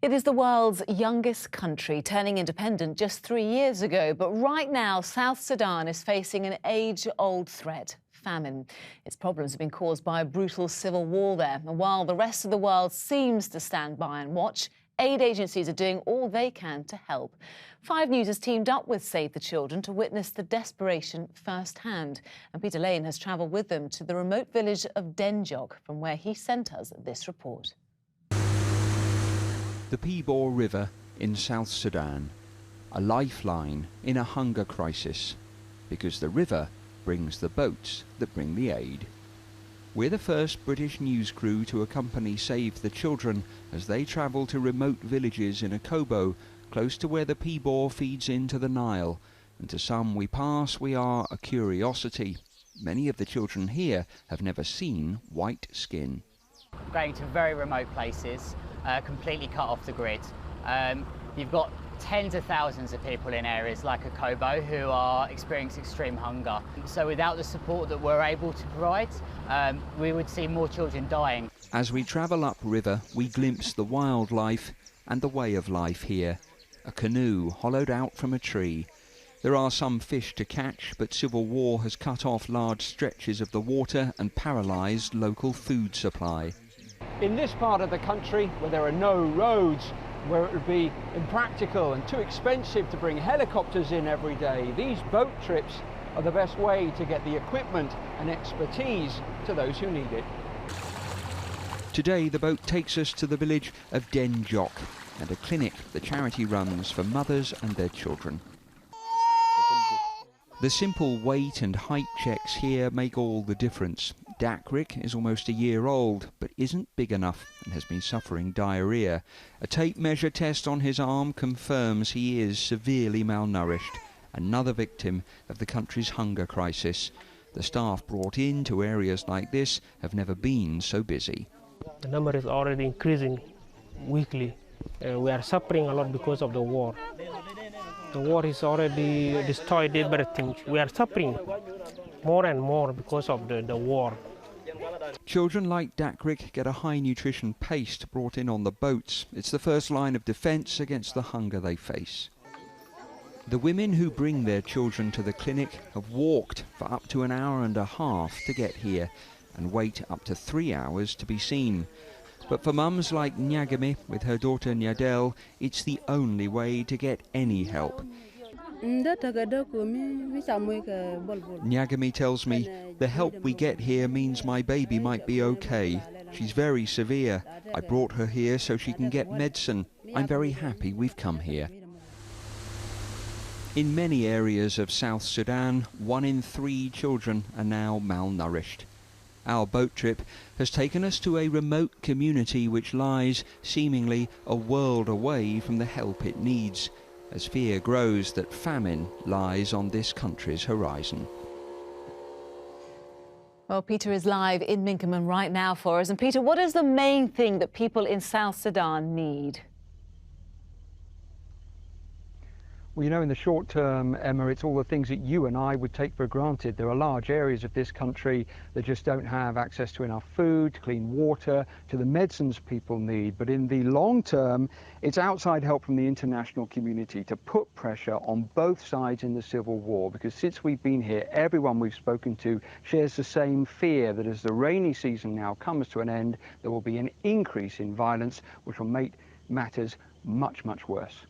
It is the world's youngest country, turning independent just 3 years ago. But right now, South Sudan is facing an age-old threat: famine. Its problems have been caused by a brutal civil war there. And while the rest of the world seems to stand by and watch, aid agencies are doing all they can to help. 5 News has teamed up with Save the Children to witness the desperation firsthand. And Peter Lane has travelled with them to the remote village of Denjok, from where he sent us this report. The Pibor River in South Sudan, a lifeline in a hunger crisis, because the river brings the boats that bring the aid. We're the first British news crew to accompany Save the Children as they travel to remote villages in Akobo, close to where the Pibor feeds into the Nile. And to some we pass, we are a curiosity. Many of the children here have never seen white skin. Going to very remote places, completely cut off the grid. You've got tens of thousands of people in areas like Akobo who are experiencing extreme hunger. So without the support that we're able to provide, we would see more children dying. As we travel upriver, we glimpse the wildlife and the way of life here. A canoe hollowed out from a tree. There are some fish to catch, but civil war has cut off large stretches of the water and paralysed local food supply. In this part of the country, where there are no roads, where it would be impractical and too expensive to bring helicopters in every day, these boat trips are the best way to get the equipment and expertise to those who need it. Today the boat takes us to the village of Denjok and a clinic the charity runs for mothers and their children. The simple weight and height checks here make all the difference. Dakrik is almost a year old, but isn't big enough and has been suffering diarrhoea. A tape measure test on his arm confirms he is severely malnourished, another victim of the country's hunger crisis. The staff brought in to areas like this have never been so busy. The number is already increasing weekly. We are suffering a lot because of the war. The war is already destroyed everything. We are suffering more and more because of the war. Children like Dakrik get a high nutrition paste brought in on the boats. It's the first line of defence against the hunger they face. The women who bring their children to the clinic have walked for up to an hour and a half to get here and wait up to 3 hours to be seen. But for mums like Nyagami with her daughter Nyadel, it's the only way to get any help. Nyagami tells me the help we get here means my baby might be okay. She's very severe. I brought her here so she can get medicine. I'm very happy we've come here. In many areas of South Sudan, 1 in 3 children are now malnourished. Our boat trip has taken us to a remote community which lies seemingly a world away from the help it needs, as fear grows that famine lies on this country's horizon. Well, Peter is live in Minkerman right now for us. And Peter, what is the main thing that people in South Sudan need? Well, you know, in the short term, Emma, it's all the things that you and I would take for granted. There are large areas of this country that just don't have access to enough food, to clean water, to the medicines people need. But in the long term, it's outside help from the international community to put pressure on both sides in the civil war. Because since we've been here, everyone we've spoken to shares the same fear that as the rainy season now comes to an end, there will be an increase in violence, which will make matters much, much worse.